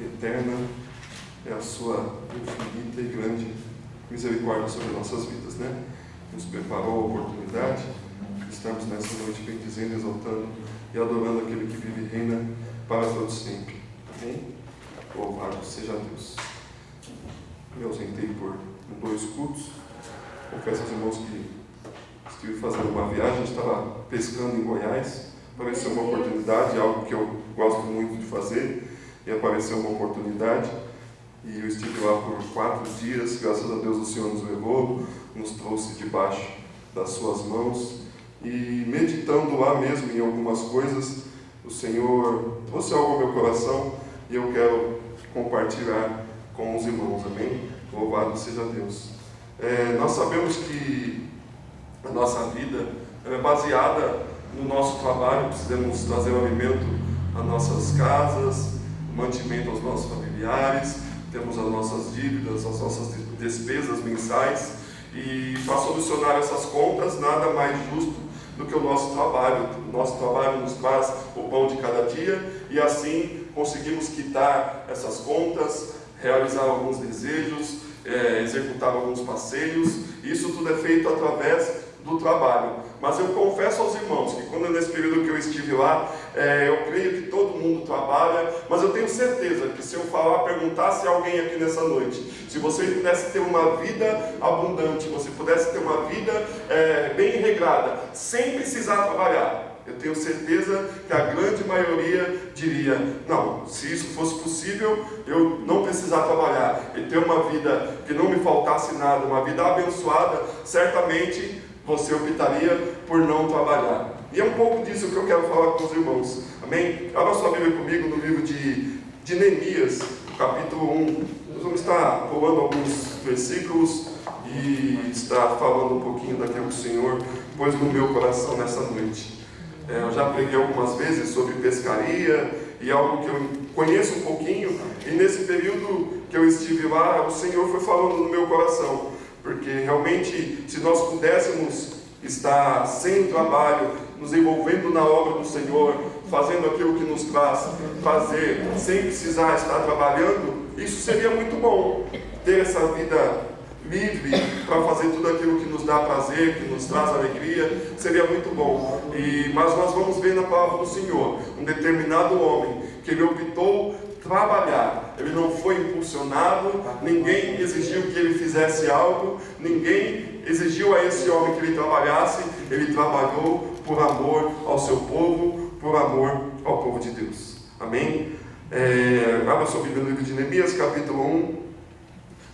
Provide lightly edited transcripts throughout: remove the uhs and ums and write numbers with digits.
e eterna é a sua infinita e grande misericórdia sobre nossas vidas, né? Nos preparou a oportunidade de estarmos nessa noite bendizendo, exaltando e adorando aquele que vive e reina para todos sempre. Amém? Louvado seja Deus. Me ausentei por 2 cultos. Confesso aos irmãos que estive fazendo uma viagem, estava pescando em Goiás. Apareceu uma oportunidade, algo que eu gosto muito de fazer, e apareceu uma oportunidade. E eu estive lá por 4 dias, graças a Deus o Senhor nos levou, nos trouxe debaixo das suas mãos, e meditando lá mesmo em algumas coisas, o Senhor trouxe algo ao meu coração, e eu quero compartilhar com os irmãos, amém? Louvado seja Deus. Nós sabemos que a nossa vida é baseada no nosso trabalho, precisamos trazer o alimento às nossas casas, o mantimento aos nossos familiares, temos as nossas dívidas, as nossas despesas mensais, e para solucionar essas contas, nada mais justo do que o nosso trabalho. O nosso trabalho nos traz o pão de cada dia, e assim conseguimos quitar essas contas, realizar alguns desejos, executar alguns passeios. Isso tudo é feito através do trabalho. Mas eu confesso aos irmãos que quando nesse período que eu estive lá, eu creio que todo mundo trabalha, mas eu tenho certeza que se eu perguntasse a alguém aqui nessa noite, se você pudesse ter uma vida abundante, você pudesse ter uma vida bem regrada, sem precisar trabalhar, eu tenho certeza que a grande maioria diria: não, se isso fosse possível, eu não precisar trabalhar e ter uma vida que não me faltasse nada, uma vida abençoada, certamente você optaria por não trabalhar. E é um pouco disso que eu quero falar com os irmãos, amém? Abra sua Bíblia comigo no livro de Neemias, capítulo 1. Nós vamos estar rolando alguns versículos e estar falando um pouquinho daquilo que o Senhor pôs no meu coração nessa noite. Eu já preguei algumas vezes sobre pescaria, e algo que eu conheço um pouquinho, e nesse período que eu estive lá, o Senhor foi falando no meu coração, porque realmente, se nós pudéssemos estar sem trabalho, nos envolvendo na obra do Senhor, fazendo aquilo que nos traz fazer, sem precisar estar trabalhando, isso seria muito bom, ter essa vida livre para fazer tudo aquilo que nos dá prazer, que nos traz alegria, seria muito bom. Mas nós vamos ver na palavra do Senhor um determinado homem que ele optou trabalhar. Ele não foi impulsionado, ninguém exigiu que ele fizesse algo, ninguém exigiu a esse homem que ele trabalhasse. Ele trabalhou por amor ao seu povo, por amor ao povo de Deus. Amém? Abra sua Bíblia no livro de Neemias, capítulo 1.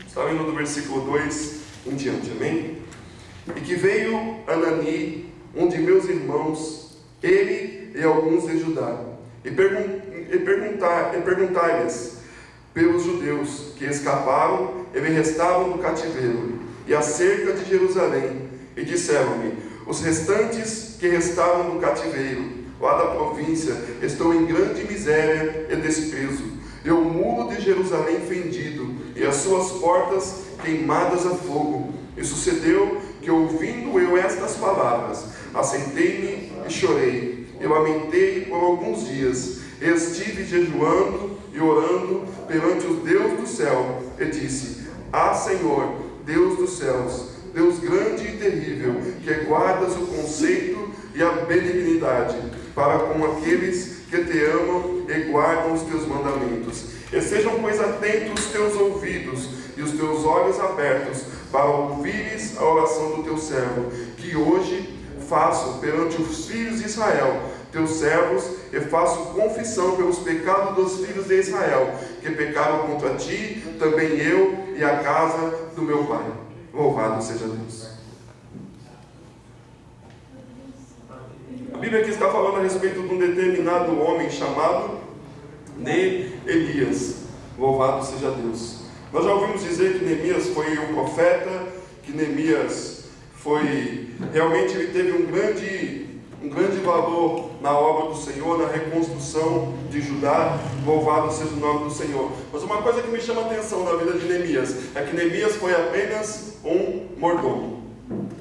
Está indo do versículo 2 em diante, amém? E que veio Anani, um de meus irmãos, ele e alguns de Judá, e perguntai-lhes pelos judeus que escaparam e me restaram do cativeiro, e acerca de Jerusalém, e disseram-me: os restantes que restaram do cativeiro, lá da província, estão em grande miséria e desprezo, e o muro de Jerusalém fendido, e as suas portas queimadas a fogo. E sucedeu que, ouvindo eu estas palavras, assentei-me e chorei, e lamentei por alguns dias, e estive jejuando e orando perante o Deus do céu, e disse: ah, Senhor, Deus dos céus, Deus grande e terrível, que guardas o conceito e a benignidade para com aqueles que te amam e guardam os teus mandamentos. E sejam, pois, atentos os teus ouvidos e os teus olhos abertos para ouvires a oração do teu servo, que hoje faço perante os filhos de Israel, teus servos, e faço confissão pelos pecados dos filhos de Israel, que pecaram contra ti, também eu e a casa do meu pai. Louvado seja Deus. A Bíblia aqui está falando a respeito de um determinado homem chamado Neemias. Louvado seja Deus. Nós já ouvimos dizer que Neemias foi um profeta, que Neemias realmente ele teve um grande valor na obra do Senhor, na reconstrução de Judá. Louvado seja o nome do Senhor. Mas uma coisa que me chama a atenção na vida de Neemias é que Neemias foi apenas um mordomo.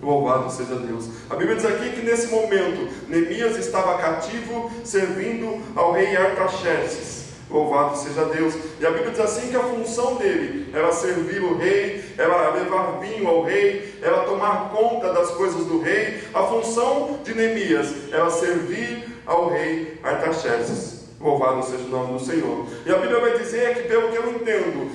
Louvado seja Deus. A Bíblia diz aqui que nesse momento Neemias estava cativo, servindo ao rei Artaxerxes. Louvado seja Deus. E a Bíblia diz assim que a função dele era servir o rei, era levar vinho ao rei, era tomar conta das coisas do rei. A função de Neemias era servir ao rei Artaxerxes. Louvado seja o nome do Senhor. E a Bíblia vai dizer que, pelo que eu entendo,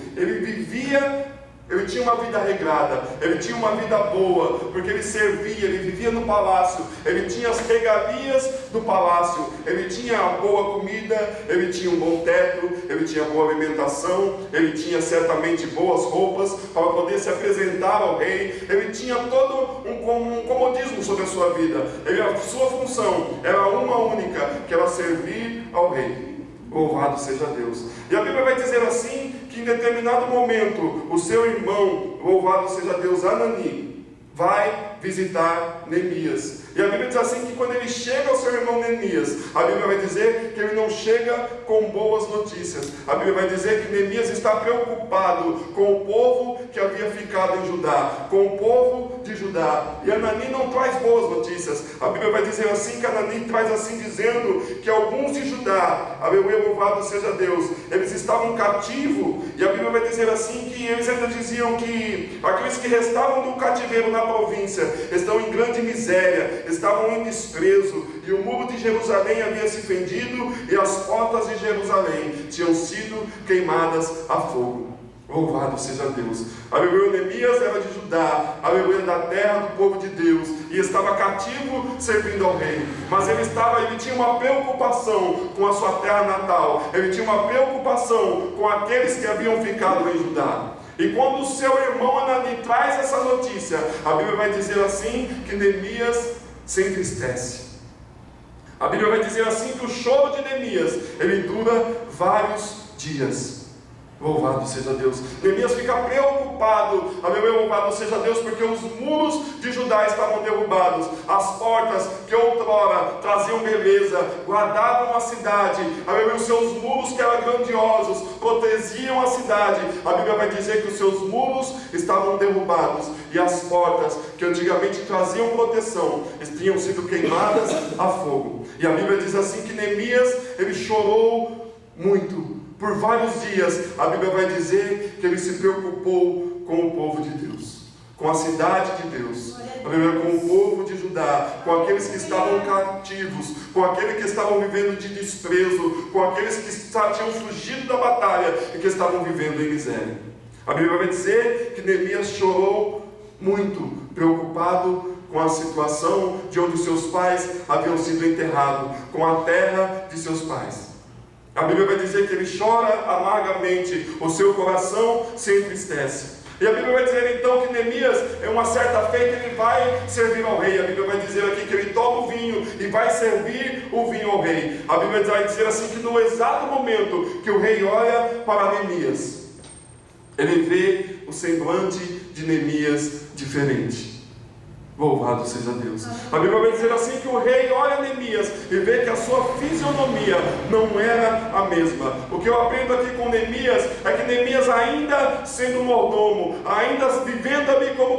ele tinha uma vida regrada, ele tinha uma vida boa, porque ele servia, ele vivia no palácio, ele tinha as regalias do palácio, ele tinha boa comida, ele tinha um bom teto, ele tinha boa alimentação, ele tinha certamente boas roupas para poder se apresentar ao rei, ele tinha todo um comodismo sobre a sua vida, a sua função era uma única, que era servir ao rei. Louvado seja Deus. E a Bíblia vai dizer assim, que em determinado momento, o seu irmão, louvado seja Deus, Anani, vai visitar Neemias. E a Bíblia diz assim, que quando ele chega ao seu irmão Neemias, a Bíblia vai dizer que ele não chega com boas notícias. A Bíblia vai dizer que Neemias está preocupado com o povo que havia ficado em Judá, com o povo de Judá. E Anani não traz boas notícias. A Bíblia vai dizer assim, que Anani traz assim, dizendo que alguns de Judá, aleluia, louvado seja Deus, eles estavam cativos. E a Bíblia vai dizer assim, que eles ainda diziam que aqueles que restavam do cativeiro na província estão em grande miséria, estavam em desprezo, e o muro de Jerusalém havia se fendido, e as portas de Jerusalém tinham sido queimadas a fogo. Louvado seja Deus. Aleluia. Neemias era de Judá, aleluia, da terra do povo de Deus, e estava cativo servindo ao rei, mas ele tinha uma preocupação com a sua terra natal, ele tinha uma preocupação com aqueles que haviam ficado em Judá. E quando o seu irmão Anani traz essa notícia, a Bíblia vai dizer assim, que Neemias se entristece. A Bíblia vai dizer assim, que o choro de Neemias, ele dura vários dias. Louvado seja Deus. Neemias fica preocupado, aleluia, louvado seja Deus, porque os muros de Judá estavam derrubados, as portas que outrora traziam beleza, guardavam a cidade, aleluia, os seus muros que eram grandiosos, protegiam a cidade. A Bíblia vai dizer que os seus muros estavam derrubados, e as portas que antigamente traziam proteção, tinham sido queimadas a fogo. E a Bíblia diz assim, que Neemias, ele chorou muito. Por vários dias, a Bíblia vai dizer que ele se preocupou com o povo de Deus, com a cidade de Deus, com o povo de Judá, com aqueles que estavam cativos, com aqueles que estavam vivendo de desprezo, com aqueles que tinham fugido da batalha e que estavam vivendo em miséria. A Bíblia vai dizer que Neemias chorou muito, preocupado com a situação de onde seus pais haviam sido enterrados, com a terra de seus pais. A Bíblia vai dizer que ele chora amargamente, o seu coração se entristece. E a Bíblia vai dizer então que Neemias, em uma certa feita, ele vai servir ao rei. A Bíblia vai dizer aqui que ele toma o vinho e vai servir o vinho ao rei. A Bíblia vai dizer assim, que no exato momento que o rei olha para Neemias, ele vê o semblante de Neemias diferente. Louvado seja Deus. A Bíblia vai dizer assim, que o rei olha Neemias e vê que a sua fisionomia não era a mesma. O que eu aprendo aqui com Neemias é que Neemias, ainda sendo mordomo, ainda vivendo ali como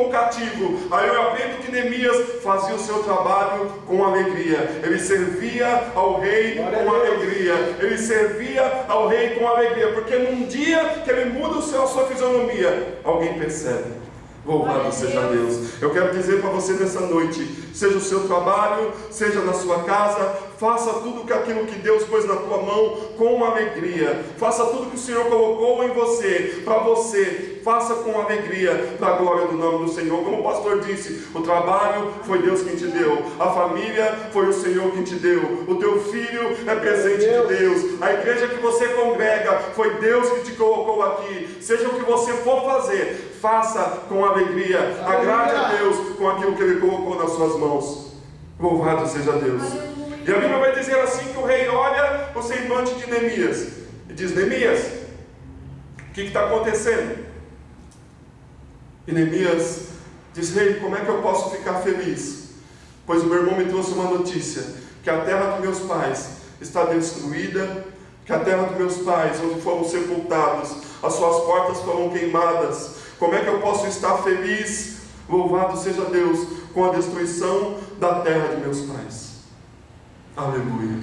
cativo, aí eu aprendo que Neemias fazia o seu trabalho com alegria. Ele servia ao rei com alegria. Ele servia ao rei com alegria, porque num dia que ele muda a sua fisionomia, alguém percebe. Louvado seja Deus. Eu quero dizer para você nessa noite, seja o seu trabalho, seja na sua casa, faça tudo aquilo que Deus pôs na tua mão com alegria. Faça tudo que o Senhor colocou em você, para você. Faça com alegria, para a glória do nome do Senhor. Como o pastor disse, o trabalho foi Deus quem te deu. A família foi o Senhor quem te deu. O teu filho é presente de Deus. A igreja que você congrega, foi Deus que te colocou aqui. Seja o que você for fazer, faça com alegria. Agrade a Deus com aquilo que Ele colocou nas suas mãos. Louvado seja Deus. E a Bíblia vai dizer assim, que o rei olha o semblante de Neemias e diz: Neemias, o que está acontecendo? E Neemias diz: rei, como é que eu posso ficar feliz? Pois o meu irmão me trouxe uma notícia, que a terra dos meus pais está destruída, que a terra dos meus pais, onde foram sepultados, as suas portas foram queimadas. Como é que eu posso estar feliz, louvado seja Deus, com a destruição da terra de meus pais? Aleluia.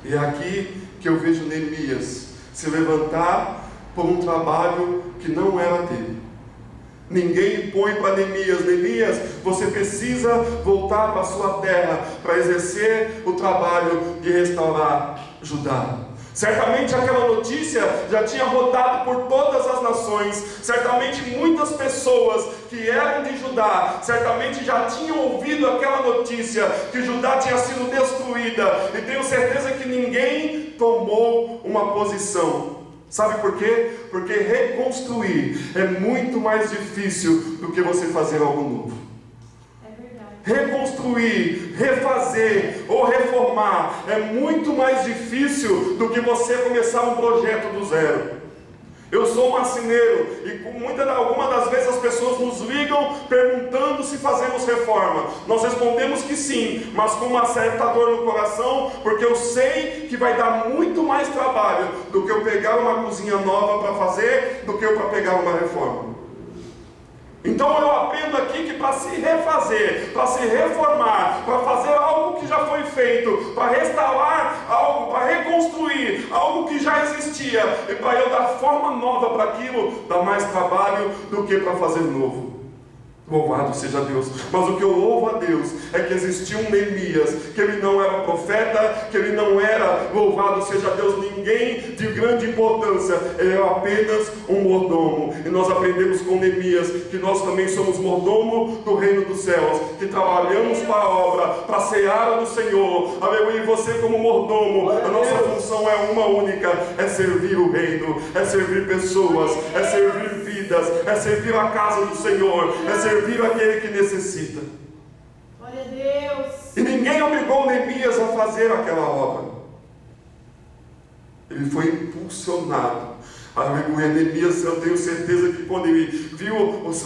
E aqui que eu vejo Neemias se levantar por um trabalho que não era dele. Ninguém põe para Neemias: Neemias, você precisa voltar para a sua terra para exercer o trabalho de restaurar Judá. Certamente aquela notícia já tinha rodado por todas as nações. Certamente muitas pessoas que eram de Judá, certamente já tinham ouvido aquela notícia que Judá tinha sido destruída. E tenho certeza que ninguém tomou uma posição. Sabe por quê? Porque reconstruir é muito mais difícil do que você fazer algo novo. Reconstruir, refazer ou reformar é muito mais difícil do que você começar um projeto do zero. Eu sou marceneiro e algumas das vezes as pessoas nos ligam perguntando se fazemos reforma. Nós respondemos que sim, mas com uma certa dor no coração, porque eu sei que vai dar muito mais trabalho do que eu pegar uma cozinha nova para fazer, do que eu para pegar uma reforma. Então eu aprendo aqui que para se refazer, para se reformar, para fazer algo que já foi feito, para restaurar algo, para reconstruir algo que já existia, e para eu dar forma nova para aquilo, dá mais trabalho do que para fazer novo. Louvado seja Deus. Mas o que eu louvo a Deus é que existia um Neemias, que ele não era profeta, que ele não era, louvado seja Deus, ninguém de grande importância, ele era apenas um mordomo. E nós aprendemos com Neemias que nós também somos mordomo do reino dos céus, que trabalhamos para a obra, para a seara do Senhor. Aleluia. E você como mordomo, a nossa função é uma única: é servir o reino, é servir pessoas, é servir vidas, é servir a casa do Senhor, é servir aquele que necessita. Glória a Deus. E ninguém obrigou Neemias a fazer aquela obra. Ele foi impulsionado. Aleluia. Neemias, eu tenho certeza que quando ele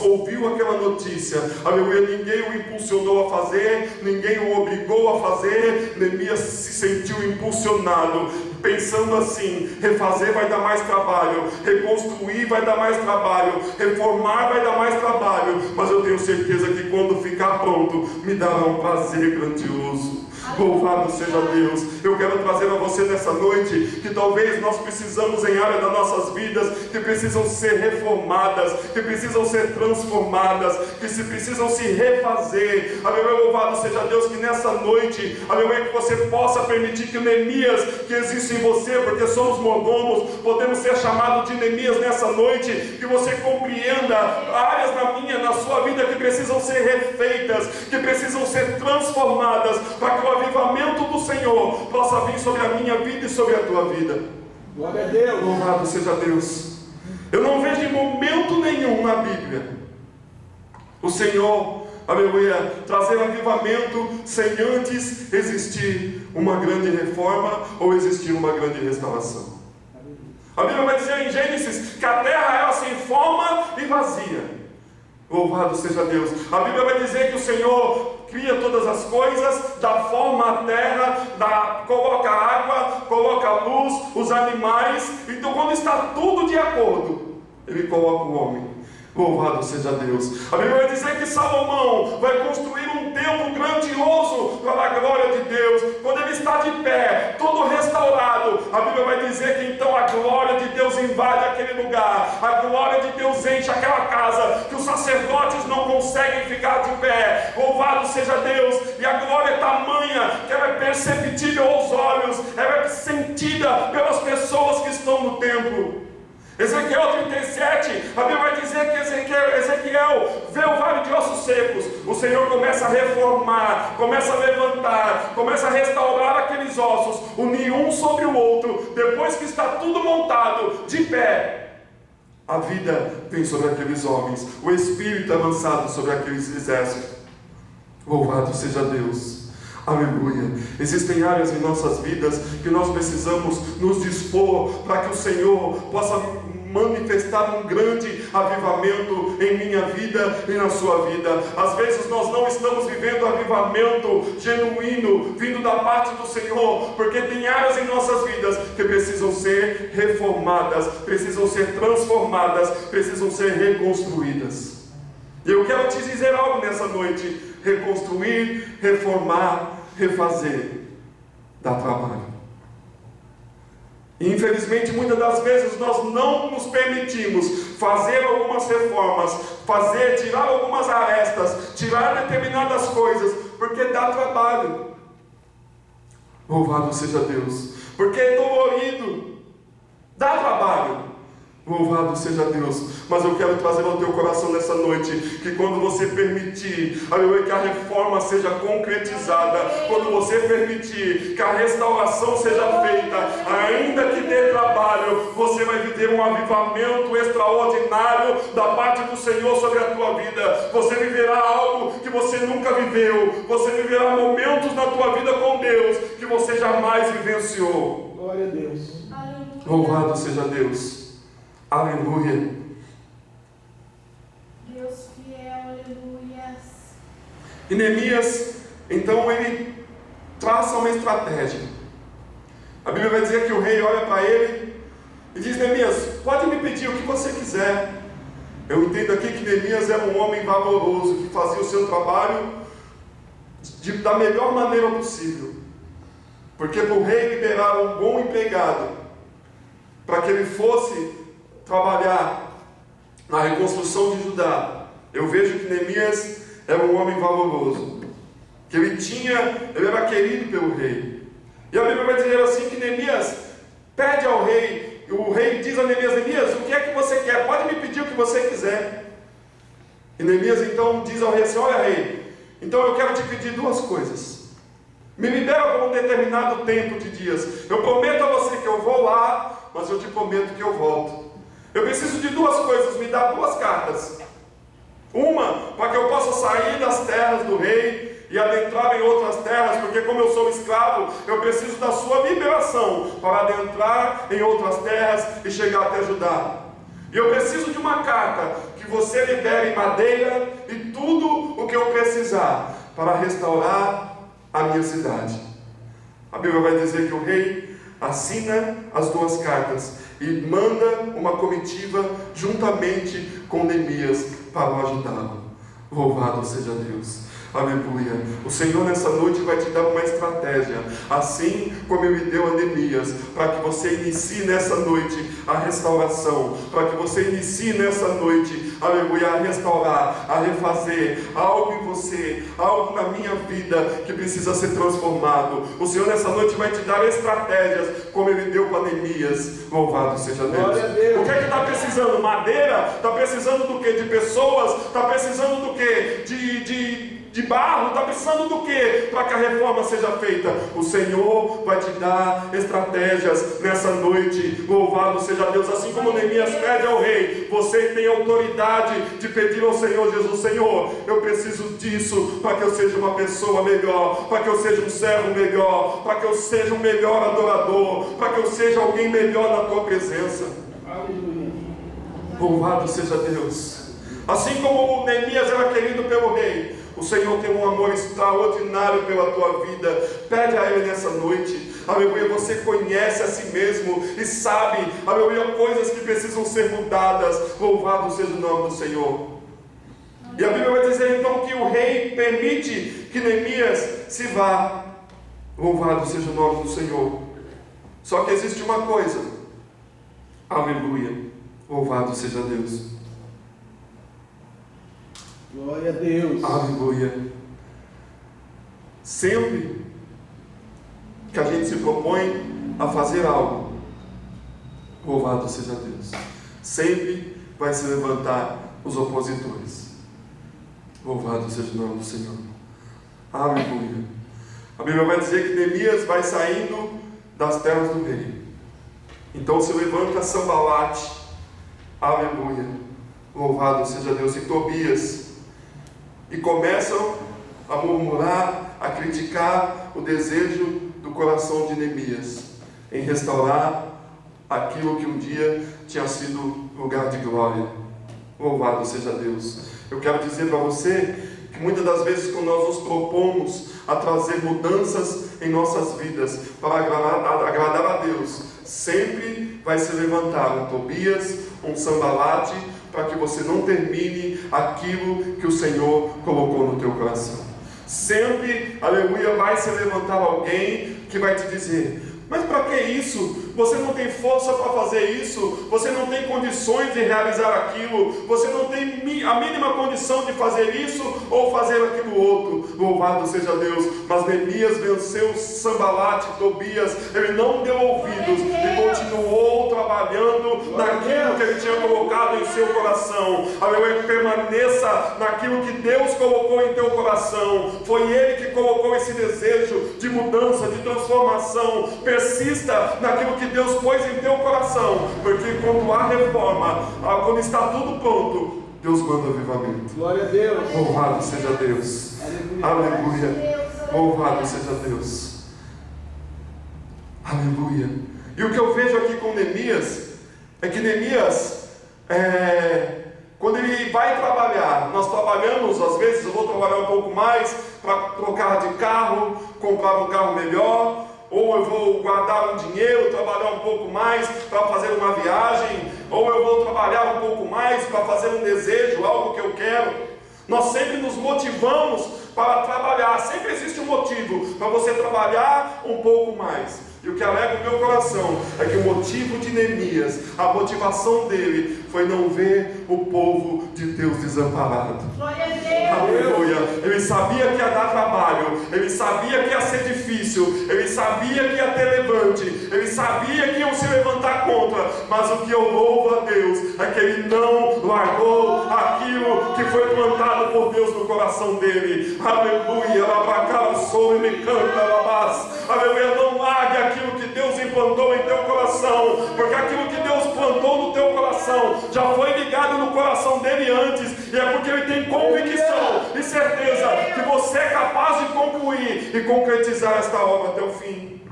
ouviu aquela notícia, aleluia, ninguém o impulsionou a fazer, ninguém o obrigou a fazer. Neemias se sentiu impulsionado, pensando assim: refazer vai dar mais trabalho, reconstruir vai dar mais trabalho, reformar vai dar mais trabalho, mas eu tenho certeza que quando ficar pronto, me dará um prazer grandioso. Louvado seja Deus. Eu quero trazer a você nessa noite que talvez nós precisamos em área das nossas vidas, que precisam ser reformadas, que precisam ser transformadas, que se precisam se refazer. Aleluia, louvado seja Deus, que nessa noite, aleluia, que você possa permitir que o Neemias que existe em você, porque somos mordomos, podemos ser chamados de Neemias nessa noite, que você compreenda áreas na sua vida que precisam ser refeitas, que precisam ser transformadas, para que o avivamento do Senhor possa vir sobre a minha vida e sobre a tua vida. Glória a Deus. Louvado seja Deus. Eu não vejo em momento nenhum na Bíblia o Senhor, aleluia, trazer avivamento sem antes existir uma grande reforma ou existir uma grande restauração. A Bíblia vai dizer em Gênesis que a terra era sem forma e vazia. Louvado seja Deus. A Bíblia vai dizer que o Senhor cria todas as coisas, dá forma à terra, coloca água, coloca luz, os animais. Então quando está tudo de acordo, Ele coloca o homem. Louvado seja Deus. A Bíblia vai dizer que Salomão vai construir um templo grandioso para a glória de Deus. Quando ele está de pé, todo restaurado, a Bíblia vai dizer que então a glória de Deus invade aquele lugar. A glória de Deus enche aquela casa, que os sacerdotes não conseguem ficar de pé. Louvado seja Deus. E a glória é tamanha que ela é perceptível aos olhos, ela é sentida pelas pessoas que estão no templo. Ezequiel 37, a Bíblia vai dizer que Ezequiel vê o vale de ossos secos. O Senhor começa a reformar, começa a levantar, começa a restaurar aqueles ossos, unir um sobre o outro. Depois que está tudo montado, de pé, a vida vem sobre aqueles homens, o Espírito é lançado sobre aqueles exércitos. Louvado seja Deus. Aleluia. Existem áreas em nossas vidas que nós precisamos nos dispor para que o Senhor possa manifestar um grande avivamento em minha vida e na sua vida. Às vezes nós não estamos vivendo avivamento genuíno, vindo da parte do Senhor, porque tem áreas em nossas vidas que precisam ser reformadas, precisam ser transformadas, precisam ser reconstruídas. E eu quero te dizer algo nessa noite: reconstruir, reformar, refazer, dá trabalho. E infelizmente muitas das vezes nós não nos permitimos fazer algumas reformas, tirar algumas arestas, tirar determinadas coisas, porque dá trabalho. Louvado seja Deus, porque é dolorido, dá trabalho. Louvado seja Deus. Mas eu quero trazer ao teu coração nessa noite que quando você permitir, aleluia, que a reforma seja concretizada, quando você permitir que a restauração seja feita, ainda que dê trabalho, você vai viver um avivamento extraordinário da parte do Senhor sobre a tua vida. Você viverá algo que você nunca viveu. Você viverá momentos na tua vida com Deus que você jamais vivenciou. Glória a Deus. Louvado seja Deus. Aleluia. Deus fiel, aleluia. E Neemias, então, ele traça uma estratégia. A Bíblia vai dizer que o rei olha para ele e diz: Neemias, pode me pedir o que você quiser. Eu entendo aqui que Neemias era um homem valoroso, que fazia o seu trabalho da melhor maneira possível. Porque para o rei liberar um bom empregado, para que ele fosse trabalhar na reconstrução de Judá, eu vejo que Neemias era um homem valoroso, que ele era querido pelo rei. E a Bíblia vai dizer assim que Neemias pede ao rei, o rei diz a Neemias: Neemias, o que é que você quer? Pode me pedir o que você quiser. E Neemias então diz ao rei assim: olha, rei, então eu quero te pedir duas coisas. Me libera por um determinado tempo de dias. Eu prometo a você que eu vou lá, mas eu te prometo que eu volto. Eu preciso de duas coisas, me dá duas cartas. Uma, para que eu possa sair das terras do rei e adentrar em outras terras, porque como eu sou escravo, eu preciso da sua liberação para adentrar em outras terras e chegar até Judá. E eu preciso de uma carta que você libere madeira e tudo o que eu precisar para restaurar a minha cidade. A Bíblia vai dizer que o rei assina as duas cartas e manda uma comitiva juntamente com Neemias para o ajudá-lo. Louvado seja Deus. Aleluia. O Senhor nessa noite vai te dar uma estratégia, assim como Ele deu a Neemias, para que você inicie nessa noite a restauração, para que você inicie nessa noite, aleluia, a restaurar, a refazer algo em você, algo na minha vida que precisa ser transformado. O Senhor nessa noite vai te dar estratégias, como Ele deu para Neemias. Louvado seja Deus. Glória a Deus. O que é que está precisando? Madeira? Está precisando do que? De pessoas? Está precisando do que? De barro? Está precisando do que para que a reforma seja feita? O Senhor vai te dar estratégias nessa noite. Louvado seja Deus. Assim como Neemias pede ao rei, você tem autoridade de pedir ao Senhor Jesus: Senhor, eu preciso disso para que eu seja uma pessoa melhor, para que eu seja um servo melhor, para que eu seja um melhor adorador, para que eu seja alguém melhor na tua presença. Aleluia. Louvado seja Deus. Assim como Neemias era querido pelo rei, o Senhor tem um amor extraordinário pela tua vida. Pede a Ele nessa noite. Aleluia, você conhece a si mesmo e sabe, aleluia, coisas que precisam ser mudadas. Louvado seja o nome do Senhor. E a Bíblia vai dizer então que o rei permite que Neemias se vá. Louvado seja o nome do Senhor. Só que existe uma coisa. Aleluia. Louvado seja Deus. Glória a Deus. Aleluia. Sempre que a gente se propõe a fazer algo, louvado seja Deus, sempre vai se levantar os opositores. Louvado seja o nome do Senhor. Aleluia. A Bíblia vai dizer que Neemias vai saindo das terras do rei. Então se levanta Sambalate. Aleluia. Louvado seja Deus. E Tobias. E começam a murmurar, a criticar o desejo do coração de Neemias em restaurar aquilo que um dia tinha sido lugar de glória. Louvado seja Deus. Eu quero dizer para você que muitas das vezes quando nós nos propomos a trazer mudanças em nossas vidas para agradar a Deus, sempre vai se levantar um Tobias, um Sambalate, para que você não termine aquilo que o Senhor colocou no teu coração. Sempre, aleluia, vai se levantar alguém que vai te dizer: mas para que isso? você não tem força para fazer isso, você não tem condições de realizar aquilo, você não tem a mínima condição de fazer isso ou fazer aquilo outro. Louvado seja Deus. Mas Neemias venceu Sambalate e Tobias, ele não deu ouvidos e continuou trabalhando naquilo que ele tinha colocado em seu coração. Aleluia, permaneça naquilo que Deus colocou em teu coração. Foi Ele que colocou esse desejo de mudança, de transformação. Persista naquilo que Deus pôs em teu coração, porque quando há reforma, quando está tudo pronto, Deus manda avivamento. Glória a Deus. Louvado seja Deus. Aleluia. Louvado seja Deus. Aleluia. E o que eu vejo aqui com Neemias é que Neemias, quando ele vai trabalhar, nós trabalhamos, às vezes eu vou trabalhar um pouco mais para trocar de carro, comprar um carro melhor, ou eu vou guardar um dinheiro, trabalhar um pouco mais para fazer uma viagem, ou eu vou trabalhar um pouco mais para fazer um desejo, algo que eu quero. Nós sempre nos motivamos para trabalhar, sempre existe um motivo para você trabalhar um pouco mais. E o que alegra o meu coração é que o motivo de Neemias, a motivação dele, foi não ver o povo de Deus desamparado. Glória a Deus. Aleluia. Ele sabia que ia dar trabalho, ele sabia que ia ser difícil, ele sabia que ia ter levante, ele sabia que iam se levantar contra, mas o que eu louvo a Deus é que ele não largou aquilo que foi plantado por Deus no coração dele. Aleluia. Aleluia. Não largue aquilo que Deus implantou em teu coração, porque aquilo que Deus plantou no teu coração já foi ligado no coração dele antes, e é porque ele tem convicção e certeza que você é capaz de concluir e concretizar esta obra até o fim.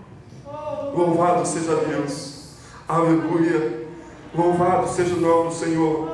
Louvado seja Deus. Aleluia. Louvado seja o nome do Senhor.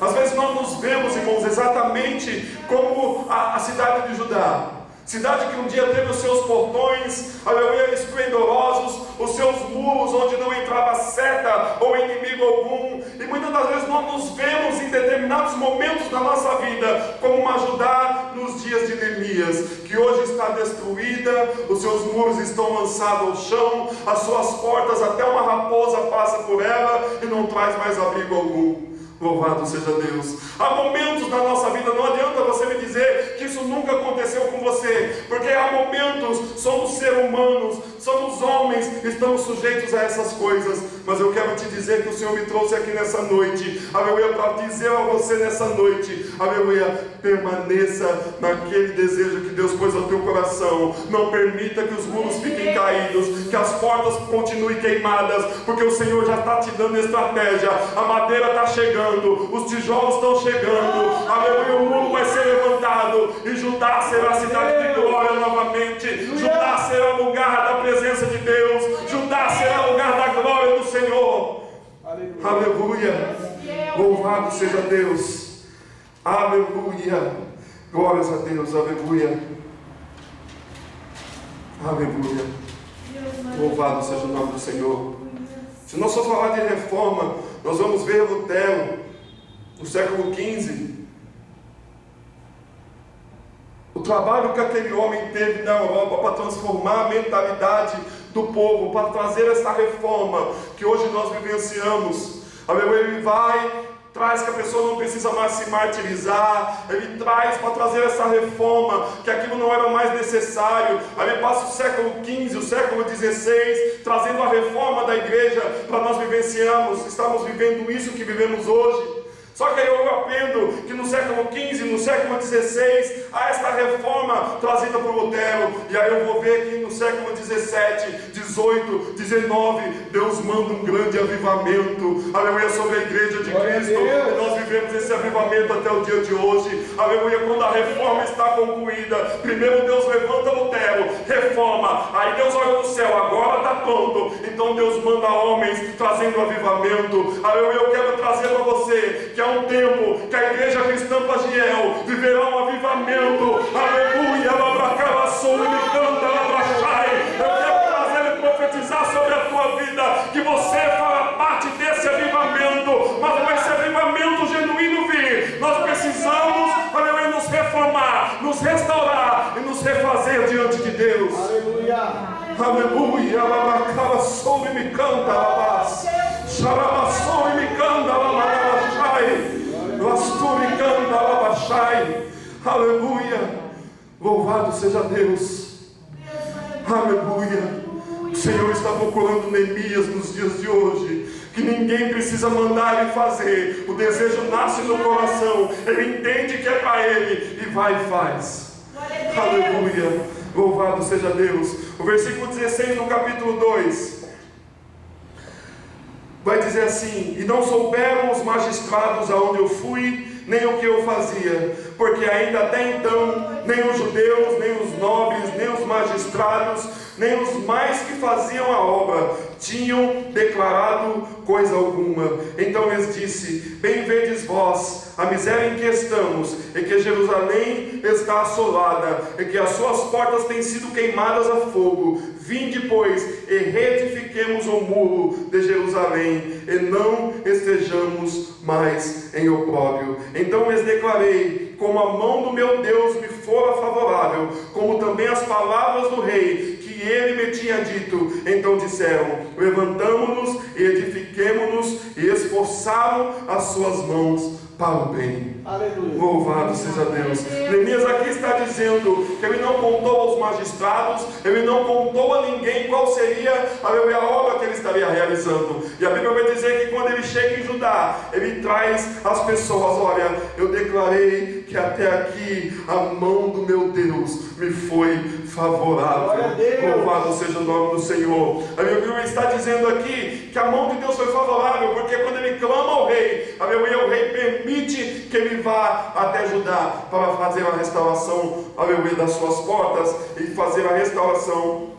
Às vezes nós nos vemos, irmãos, exatamente como a cidade de Judá. Cidade que um dia teve os seus portões, aleluia, esplendorosos, os seus muros onde não entrava seta ou inimigo algum. E muitas das vezes nós nos vemos em determinados momentos da nossa vida como uma Judá nos dias de Neemias, que hoje está destruída, os seus muros estão lançados ao chão, as suas portas até uma raposa passa por ela e não traz mais abrigo algum. Louvado seja Deus. Há momentos na nossa vida, não adianta você me dizer que isso nunca aconteceu com você, porque há momentos, somos seres humanos, somos homens, estamos sujeitos a essas coisas. Mas eu quero te dizer que o Senhor me trouxe aqui nessa noite, aleluia, para dizer a você nessa noite, aleluia, permaneça naquele desejo que Deus pôs ao teu coração. Não permita que os muros fiquem caídos, que as portas continuem queimadas, porque o Senhor já está te dando estratégia. A madeira está chegando, os tijolos estão chegando, aleluia, o muro vai ser levantado, e Judá será a cidade de glória novamente. Judá será o lugar da presença de Deus, Judá será o lugar da glória do Senhor. Aleluia. Louvado seja Deus. Aleluia. Glórias a Deus. Aleluia. Aleluia. Louvado seja o nome do Senhor. Se nós for falar de reforma, nós vamos ver Lutero, no século XV, o trabalho que aquele homem teve na Europa para transformar a mentalidade do povo, para trazer essa reforma que hoje nós vivenciamos. Ele traz que a pessoa não precisa mais se martirizar, ele traz para trazer essa reforma, que aquilo não era mais necessário. Aí passa o século XV, o século XVI, trazendo a reforma da igreja para nós vivenciarmos, estamos vivendo isso que vivemos hoje. Só que aí eu aprendo que no século XV, no século XVI, há esta reforma trazida por Lutero. E aí eu vou ver que no século XVII, XVIII, XIX, Deus manda um grande avivamento, aleluia, sobre a igreja de Cristo. E nós vivemos esse avivamento até o dia de hoje, aleluia. Quando a reforma está concluída, primeiro Deus levanta Lutero, reforma, aí Deus olha no céu, agora está pronto. Então Deus manda homens trazendo avivamento, aleluia. Eu quero trazer para você que há um tempo que a igreja cristã Pagiel viverá um avivamento, aleluia. Eu quero trazer e profetizar sobre a tua vida que você fará parte desse avivamento, mas para esse avivamento genuíno vir, nós precisamos, aleluia, nos reformar, nos restaurar e nos refazer diante de Deus. Aleluia. Aleluia. Labacala sobre me canta, labas. Xarabassou e me canta, labachai. Lasturi canta, labachai. Aleluia. Louvado seja Deus. Aleluia. O Senhor está procurando Neemias nos dias de hoje, que ninguém precisa mandar ele fazer. O desejo nasce no coração. Ele entende que é para ele e vai e faz. Aleluia. Louvado seja Deus. O versículo 16 do capítulo 2 vai dizer assim: e não souberam os magistrados aonde eu fui, nem o que eu fazia, porque ainda até então nem os judeus, nem os nobres, nem os magistrados, nem os mais que faziam a obra tinham declarado coisa alguma. Então lhes disse: bem vedes vós a miséria em que estamos, e que Jerusalém está assolada, e que as suas portas têm sido queimadas a fogo. Vinde, pois, e reedifiquemos o muro de Jerusalém, e não estejamos mais em opróbrio. Então lhes declarei: como a mão do meu Deus me fora favorável, como também as palavras do rei que ele me tinha dito. Então disseram: levantamo-nos e edifiquemo-nos, e esforçaram as suas mãos para o bem. Aleluia. Louvado seja Deus. Neemias aqui está dizendo que ele não contou aos magistrados, ele não contou a ninguém qual seria a obra que ele estaria realizando. E a Bíblia vai dizer que quando ele chega em Judá, ele traz as pessoas: olha, eu declarei que até aqui a mão do meu Deus me foi favorável. Louvado seja o nome do Senhor. A Bíblia está dizendo aqui que a mão de Deus foi favorável, porque quando ele clama ao rei, o rei permite que ele vá até Judá para fazer a restauração, das suas portas e fazer a restauração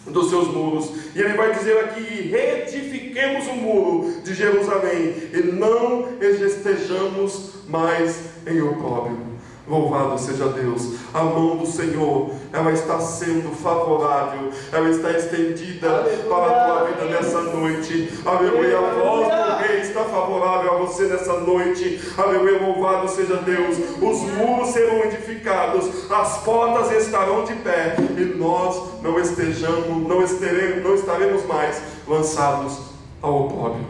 dos seus muros. E ele vai dizer aqui: reedifiquemos o muro de Jerusalém, e não estejamos mais em opróbrio. Louvado seja Deus. A mão do Senhor, ela está sendo favorável, ela está estendida para a tua vida nessa noite. Aleluia. A voz do rei está favorável a você nessa noite. Aleluia. Louvado seja Deus. Os muros serão edificados, as portas estarão de pé, e nós não estaremos mais lançados ao opróbrio.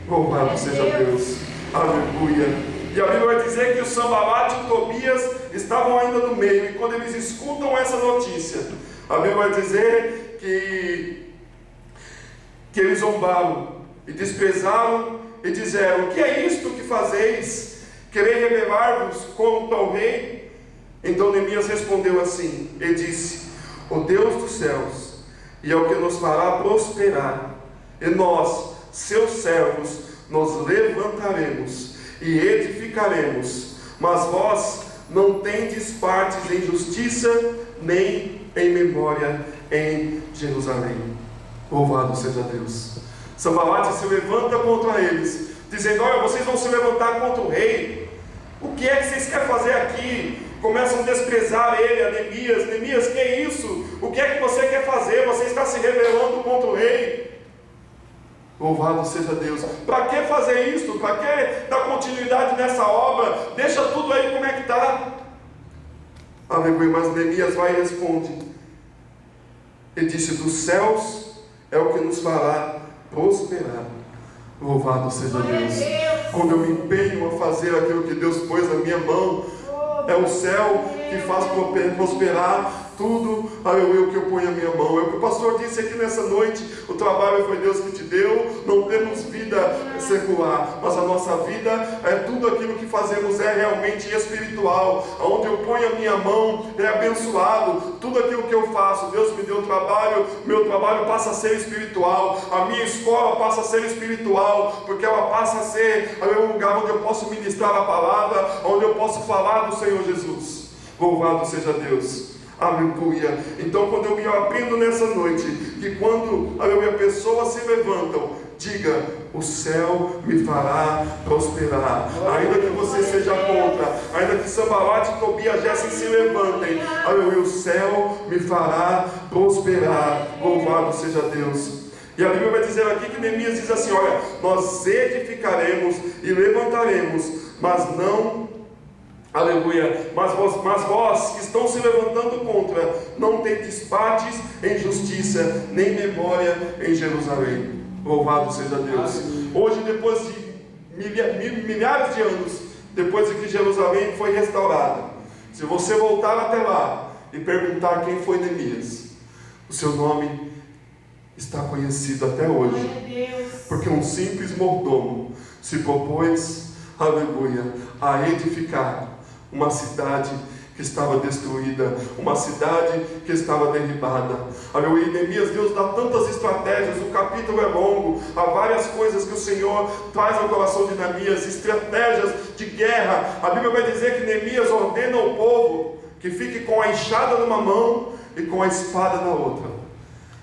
Louvado seja Deus. Aleluia. E a Bíblia vai dizer que o Sanbalat e o Tobias estavam ainda no meio. E quando eles escutam essa notícia, a Bíblia vai dizer que eles zombaram e desprezaram e disseram: o que é isto que fazeis? Querer rebelar-vos contra o rei? Então Neemias respondeu assim e disse: o Deus dos céus, e é o que nos fará prosperar, e nós, seus servos, nos levantaremos e edificaremos, mas vós não tendes partes em justiça, nem em memória em Jerusalém. Louvado seja Deus. Sanbalat se levanta contra eles, dizendo: olha, vocês vão se levantar contra o rei. O que é que vocês querem fazer aqui? Começam a desprezar ele, a Neemias. Neemias, que é isso? O que é que você quer fazer? Você está se rebelando contra o rei. Louvado seja Deus. Para que fazer isso? Para que dar continuidade nessa obra? Deixa tudo aí como é que está. Aleluia. Mas Neemias vai e responde. Ele disse: dos céus é o que nos fará prosperar. Louvado seja Deus. Quando eu me empenho a fazer aquilo que Deus pôs na minha mão, é o céu que faz prosperar tudo, aleluia, o que eu ponho na minha mão. É o que o pastor disse aqui nessa noite: o trabalho foi Deus que te deu. Não temos vida secular, mas a nossa vida é tudo aquilo que fazemos é realmente espiritual. Onde eu ponho a minha mão é abençoado. Tudo aquilo que eu faço, Deus me deu trabalho, meu trabalho passa a ser espiritual, a minha escola passa a ser espiritual, porque ela passa a ser um lugar onde eu posso ministrar a palavra, onde eu posso falar do Senhor Jesus. Louvado seja Deus. Aleluia. Então, quando eu me aprendo nessa noite, que quando pessoas se levantam, diga: o céu me fará prosperar. Ainda que você seja contra, ainda que Sanbalat e Tobias Gesem se levantem, aleluia, o céu me fará prosperar. Louvado seja Deus. E a Bíblia vai dizer aqui que Neemias diz assim: olha, nós edificaremos e levantaremos, mas não Aleluia. Mas vós que estão se levantando contra, não tendes partes em justiça, nem memória em Jerusalém. Louvado seja Deus. Hoje, depois de milhares de anos, depois de que Jerusalém foi restaurada, se você voltar até lá e perguntar quem foi Neemias, o seu nome está conhecido até hoje, porque um simples mordomo se propôs, aleluia, a edificar uma cidade que estava destruída, uma cidade que estava derribada. Aleluia. Neemias, Deus dá tantas estratégias, o capítulo é longo, há várias coisas que o Senhor traz ao coração de Neemias, estratégias de guerra. A Bíblia vai dizer que Neemias ordena ao povo que fique com a enxada numa mão e com a espada na outra.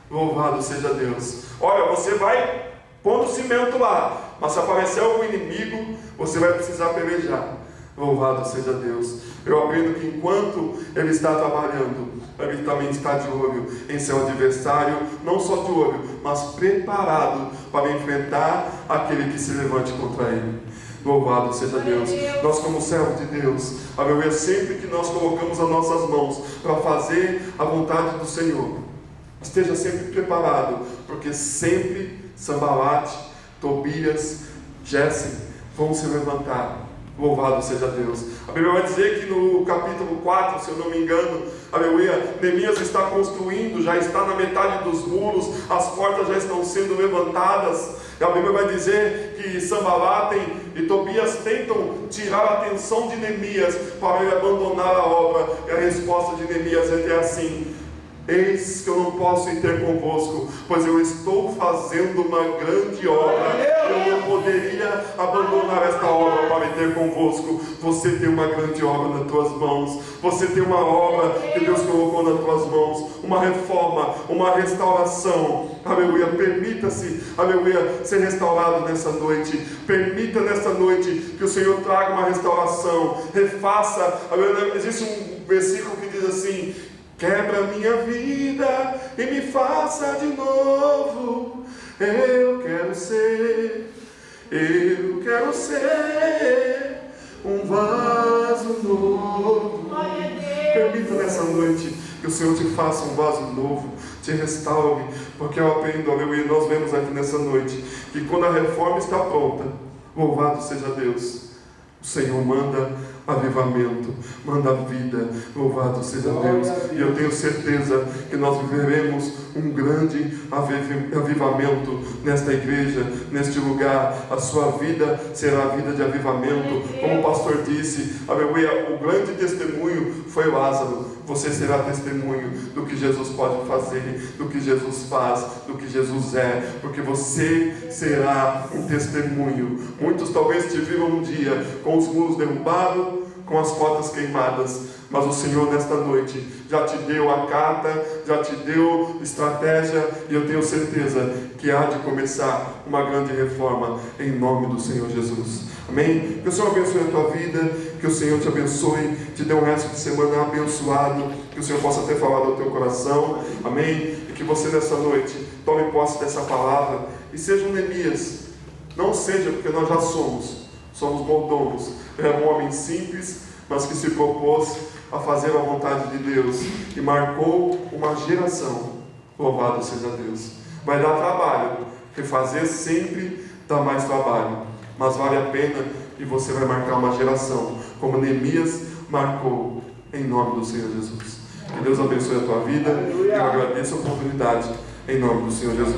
Louvado seja Deus. Olha, você vai pôr o cimento lá, mas se aparecer algum inimigo, você vai precisar pelejar. Louvado seja Deus. Eu aprendo que enquanto ele está trabalhando, ele também está de olho em seu adversário, não só de olho, mas preparado para enfrentar aquele que se levante contra ele. Louvado seja Deus. Nós, como servos de Deus, aleluia, sempre que nós colocamos as nossas mãos para fazer a vontade do Senhor, esteja sempre preparado, porque sempre Sambalate, Tobias, Gesem vão se levantar. Louvado seja Deus. A Bíblia vai dizer que no capítulo 4, se eu não me engano, aleluia, Neemias está construindo, já está na metade dos muros, as portas já estão sendo levantadas. E a Bíblia vai dizer que Sambalate e Tobias tentam tirar a atenção de Neemias para ele abandonar a obra. E a resposta de Neemias é assim: eis que eu não posso ir ter convosco, pois eu estou fazendo uma grande obra. Eu não poderia abandonar esta obra para ir ter convosco. Você tem uma grande obra nas tuas mãos. Você tem uma obra que Deus colocou nas tuas mãos. Uma reforma, uma restauração. Aleluia. Permita-se, aleluia, ser restaurado nessa noite. Permita nessa noite que o Senhor traga uma restauração. Refaça. Aleluia. Existe um versículo que diz assim: quebra minha vida e me faça de novo. Eu quero ser um vaso novo. Permita nessa noite que o Senhor te faça um vaso novo, te restaure, porque eu aprendo, aleluia, nós vemos aqui nessa noite, que quando a reforma está pronta, louvado seja Deus, o Senhor manda avivamento, manda vida. Louvado seja Deus. E eu tenho certeza que nós viveremos um grande avivamento nesta igreja, neste lugar. A sua vida será a vida de avivamento. Como o pastor disse, aleluia, o grande testemunho foi Lázaro. Você será testemunho do que Jesus pode fazer, do que Jesus faz, do que Jesus é, porque você será um testemunho. Muitos talvez te viram um dia com os muros derrubados, com as portas queimadas, mas o Senhor nesta noite já te deu a carta, já te deu estratégia, e eu tenho certeza que há de começar uma grande reforma em nome do Senhor Jesus. Amém? Que o Senhor abençoe a tua vida, que o Senhor te abençoe, te dê um resto de semana abençoado, que o Senhor possa ter falado ao teu coração. Amém? E que você nessa noite tome posse dessa palavra e seja um Neemias. Não seja, porque nós já somos mordomos. É um homem simples, mas que se propôs a fazer a vontade de Deus e marcou uma geração. Louvado seja Deus. Vai dar trabalho, porque fazer sempre dá mais trabalho, mas vale a pena, e você vai marcar uma geração, como Neemias marcou, em nome do Senhor Jesus. Que Deus abençoe a tua vida. Eu agradeço a oportunidade, em nome do Senhor Jesus.